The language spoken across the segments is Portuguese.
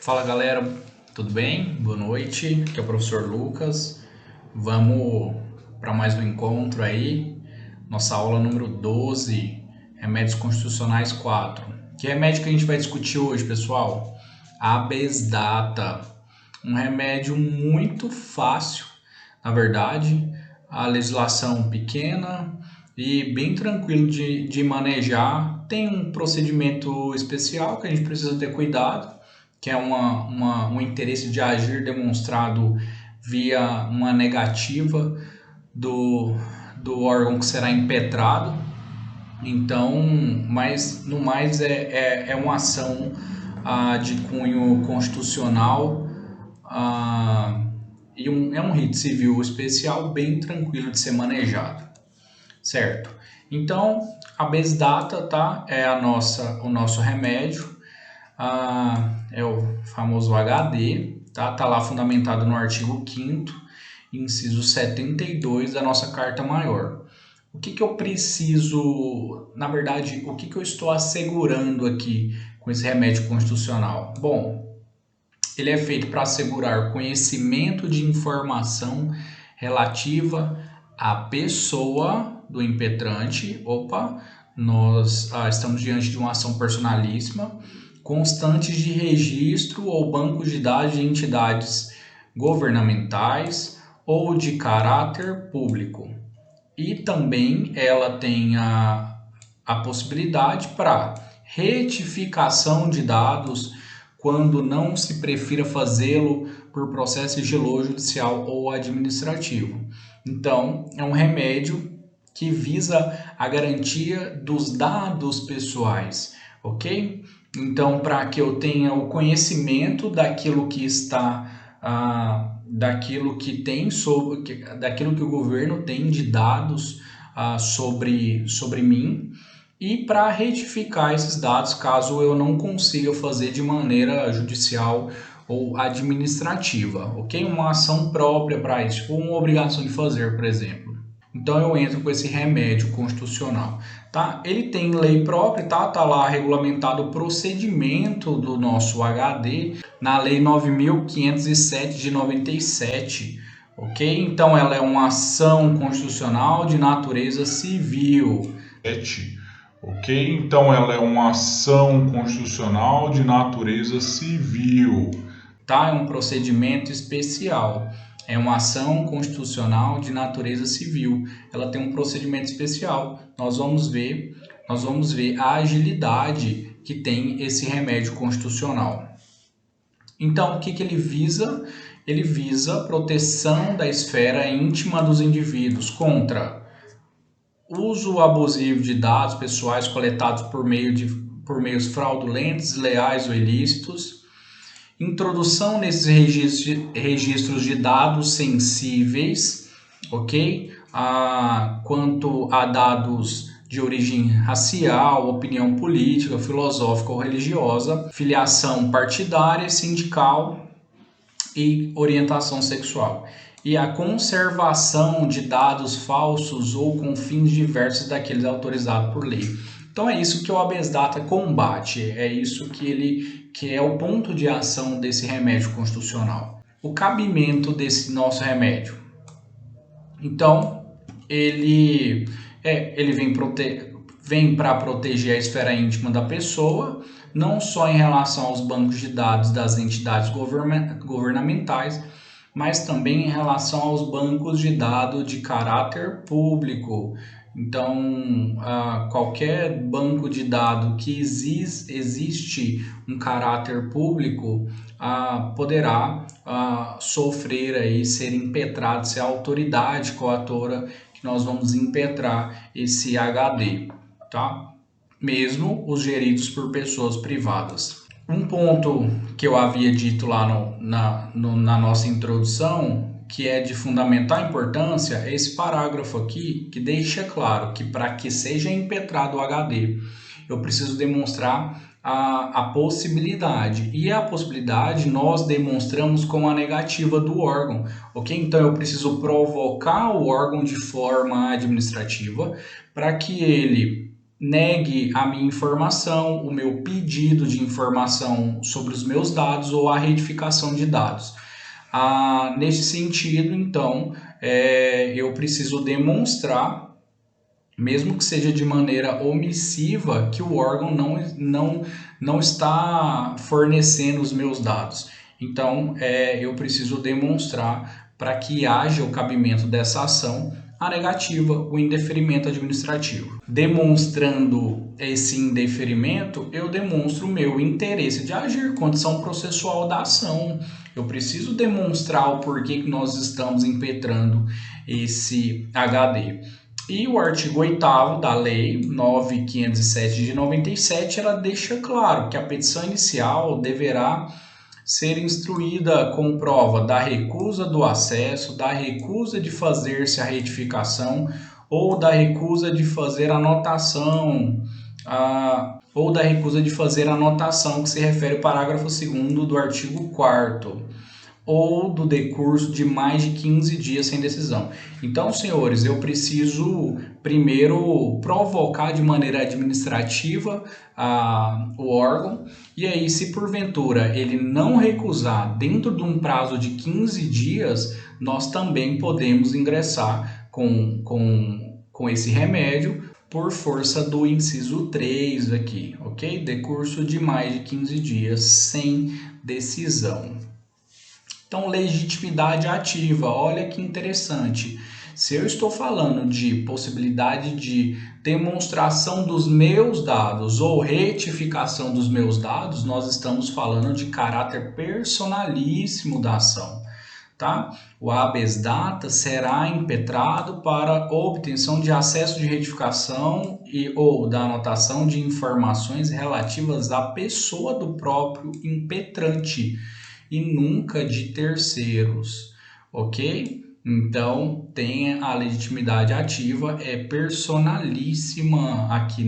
Fala galera, tudo bem? Boa noite, aqui é o professor Lucas. Vamos para mais um encontro aí, nossa aula número 12, Remédios Constitucionais 4. Que remédio que a gente vai discutir hoje, pessoal? Habeas data, um remédio muito fácil, na verdade, a legislação pequena e bem tranquilo de manejar. Tem um procedimento especial que a gente precisa ter cuidado, que é um interesse de agir demonstrado via uma negativa do órgão que será impetrado. Então, mas no mais é uma ação de cunho constitucional é um rito civil especial bem tranquilo de ser manejado, certo? Então, habeas data, tá? É o nosso remédio. É o famoso HD, tá? Tá lá fundamentado no artigo 5º, inciso 72 da nossa Carta Maior. O que eu preciso, na verdade, o que eu estou assegurando aqui com esse remédio constitucional? Bom, ele é feito para assegurar conhecimento de informação relativa à pessoa do impetrante. Opa, nós estamos diante de uma ação personalíssima, constantes de registro ou banco de dados de entidades governamentais ou de caráter público. E também ela tem a possibilidade para retificação de dados quando não se prefira fazê-lo por processo sigiloso judicial ou administrativo. Então, é um remédio que visa a garantia dos dados pessoais, ok? Então, para que eu tenha o conhecimento daquilo que está, daquilo que o governo tem de dados sobre mim, e para retificar esses dados caso eu não consiga fazer de maneira judicial ou administrativa, ok? Uma ação própria para isso, ou uma obrigação de fazer, por exemplo. Então eu entro com esse remédio constitucional, tá? Ele tem lei própria, tá? Tá lá regulamentado o procedimento do nosso HD na Lei 9.507 de 97, ok? Então ela é uma ação constitucional de natureza civil. Ok? Então ela é uma ação constitucional de natureza civil. Tá? É um procedimento especial. É uma ação constitucional de natureza civil. Ela tem um procedimento especial. Nós vamos ver a agilidade que tem esse remédio constitucional. Então, o que ele visa? Ele visa a proteção da esfera íntima dos indivíduos contra uso abusivo de dados pessoais coletados por meios fraudulentos, desleais ou ilícitos, introdução nesses registros de dados sensíveis, ok? Quanto a dados de origem racial, opinião política, filosófica ou religiosa, filiação partidária, sindical e orientação sexual. E a conservação de dados falsos ou com fins diversos daqueles autorizados por lei. Então é isso que o habeas data combate, é isso que é o ponto de ação desse remédio constitucional. O cabimento desse nosso remédio. Então, ele vem para proteger a esfera íntima da pessoa, não só em relação aos bancos de dados das entidades governamentais, mas também em relação aos bancos de dados de caráter público. Então, qualquer banco de dados que existe um caráter público poderá sofrer aí, ser impetrado, ser a autoridade coatora que nós vamos impetrar esse HD, tá? Mesmo os geridos por pessoas privadas. Um ponto que eu havia dito lá na nossa introdução, que é de fundamental importância, é esse parágrafo aqui, que deixa claro que para que seja impetrado o HD, eu preciso demonstrar a possibilidade. E a possibilidade nós demonstramos com a negativa do órgão, ok? Então eu preciso provocar o órgão de forma administrativa para que ele negue a minha informação, o meu pedido de informação sobre os meus dados ou a retificação de dados. Nesse sentido, então, eu preciso demonstrar, mesmo que seja de maneira omissiva, que o órgão não está fornecendo os meus dados. Então, eu preciso demonstrar, para que haja o cabimento dessa ação, a negativa, o indeferimento administrativo. Demonstrando esse indeferimento, eu demonstro o meu interesse de agir, condição processual da ação. Eu preciso demonstrar o porquê que nós estamos impetrando esse HD. E o artigo 8º da Lei 9.507 de 97, ela deixa claro que a petição inicial deverá ser instruída com prova da recusa do acesso, da recusa de fazer-se a retificação ou da recusa de fazer a anotação, que se refere ao parágrafo 2º do artigo 4º, ou do decurso de mais de 15 dias sem decisão. Então, senhores, eu preciso primeiro provocar de maneira administrativa o órgão, e aí, se porventura ele não recusar dentro de um prazo de 15 dias, nós também podemos ingressar com esse remédio por força do inciso 3 aqui, ok? Decurso de mais de 15 dias sem decisão. Então, legitimidade ativa, olha que interessante. Se eu estou falando de possibilidade de demonstração dos meus dados ou retificação dos meus dados, nós estamos falando de caráter personalíssimo da ação, tá? O habeas data será impetrado para obtenção de acesso de retificação ou da anotação de informações relativas à pessoa do próprio impetrante e nunca de terceiros, ok? Então, tem a legitimidade ativa, é personalíssima aqui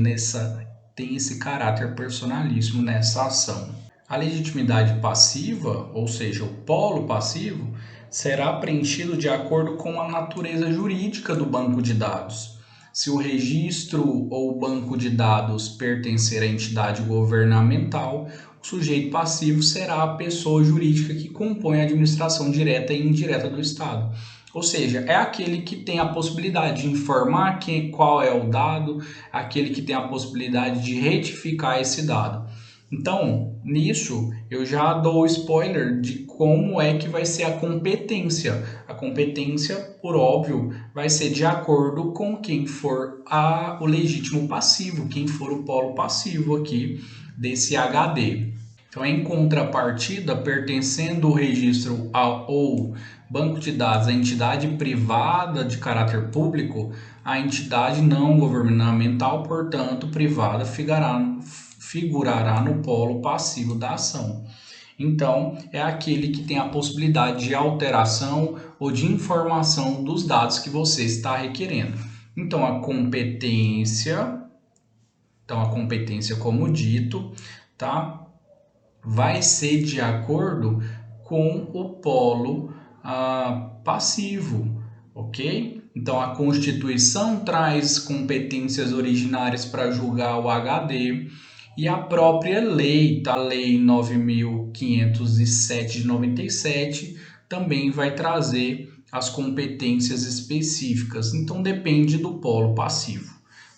tem esse caráter personalíssimo nessa ação. A legitimidade passiva, ou seja, o polo passivo, será preenchido de acordo com a natureza jurídica do banco de dados. Se o registro ou banco de dados pertencer à entidade governamental, o sujeito passivo será a pessoa jurídica que compõe a administração direta e indireta do Estado. Ou seja, é aquele que tem a possibilidade de informar qual é o dado, aquele que tem a possibilidade de retificar esse dado. Então, nisso, eu já dou o spoiler de como é que vai ser a competência. A competência, por óbvio, vai ser de acordo com quem for o legítimo passivo, quem for o polo passivo aqui desse HD. Então, em contrapartida, pertencendo o registro ou banco de dados à entidade privada de caráter público, a entidade não governamental, portanto, privada, figurará no polo passivo da ação. Então, é aquele que tem a possibilidade de alteração ou de informação dos dados que você está requerendo. Então, a competência, como dito, tá? Vai ser de acordo com o polo passivo, ok? Então, a Constituição traz competências originárias para julgar o HD e a própria lei, tá? A Lei 9.507 de 97, também vai trazer as competências específicas. Então, depende do polo passivo,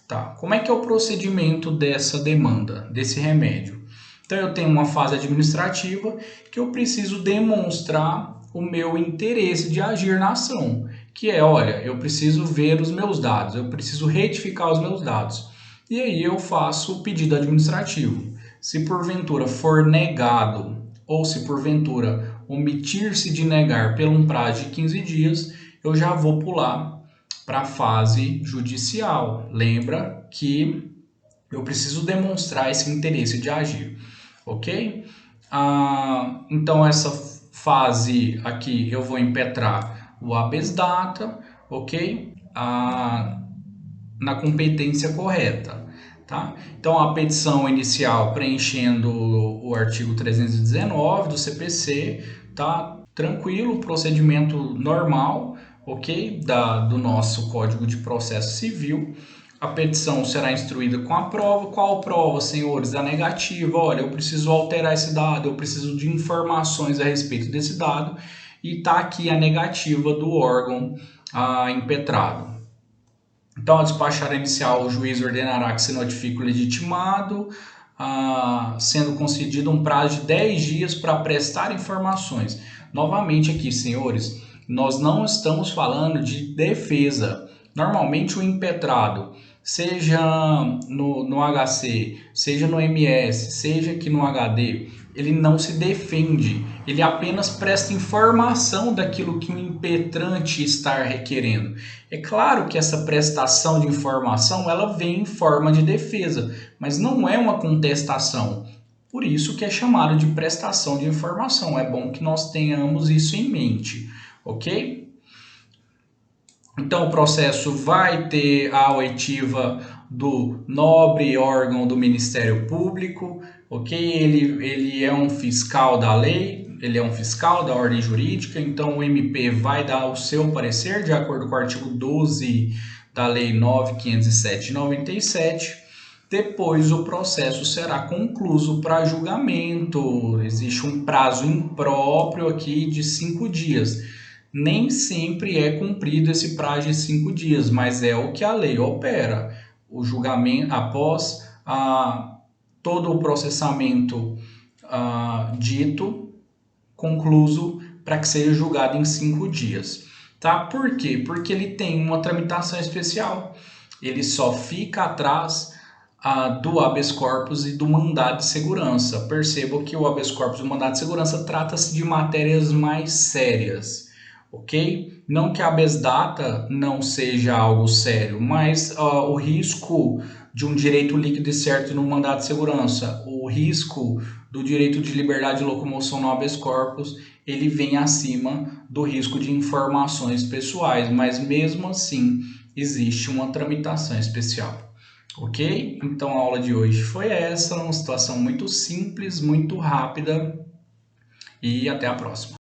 tá? Como é que é o procedimento dessa demanda, desse remédio? Então, eu tenho uma fase administrativa que eu preciso demonstrar o meu interesse de agir na ação, que é, olha, eu preciso ver os meus dados, eu preciso retificar os meus dados. E aí eu faço o pedido administrativo. Se porventura for negado ou se porventura omitir-se de negar por um prazo de 15 dias, eu já vou pular para a fase judicial. Lembra que eu preciso demonstrar esse interesse de agir, ok? Então, essa fase aqui eu vou impetrar o habeas data, ok? Na competência correta, tá? Então, a petição inicial preenchendo o artigo 319 do CPC, tá? Tranquilo, procedimento normal, ok? Do nosso Código de Processo Civil. a petição será instruída com a prova. Qual prova, senhores? A negativa. Olha, eu preciso alterar esse dado, eu preciso de informações a respeito desse dado, e está aqui a negativa do órgão impetrado. Então, a despachar inicial, o juiz ordenará que se notifique o legitimado, sendo concedido um prazo de 10 dias para prestar informações. Novamente aqui, senhores, nós não estamos falando de defesa. Normalmente o impetrado, seja no HC, seja no MS, seja aqui no HD, ele não se defende, ele apenas presta informação daquilo que o impetrante está requerendo. É claro que essa prestação de informação ela vem em forma de defesa, mas não é uma contestação. Por isso que é chamado de prestação de informação. É bom que nós tenhamos isso em mente, ok? Então, o processo vai ter a oitiva do nobre órgão do Ministério Público, ok? Ele é um fiscal da lei, ele é um fiscal da ordem jurídica, então o MP vai dar o seu parecer de acordo com o artigo 12 da Lei 9.507 de 97. Depois o processo será concluído para julgamento. Existe um prazo impróprio aqui de 5 dias. Nem sempre é cumprido esse prazo de 5 dias, mas é o que a lei opera. O julgamento, após todo o processamento dito, concluso, para que seja julgado em 5 dias. Tá? Por quê? Porque ele tem uma tramitação especial. Ele só fica atrás do habeas corpus e do mandado de segurança. Perceba que o habeas corpus e o mandado de segurança trata-se de matérias mais sérias. Ok? Não que a habeas data não seja algo sério, mas o risco de um direito líquido e certo no mandado de segurança, o risco do direito de liberdade de locomoção no habeas corpus, ele vem acima do risco de informações pessoais, mas mesmo assim existe uma tramitação especial. Ok? Então a aula de hoje foi essa, uma situação muito simples, muito rápida, e até a próxima.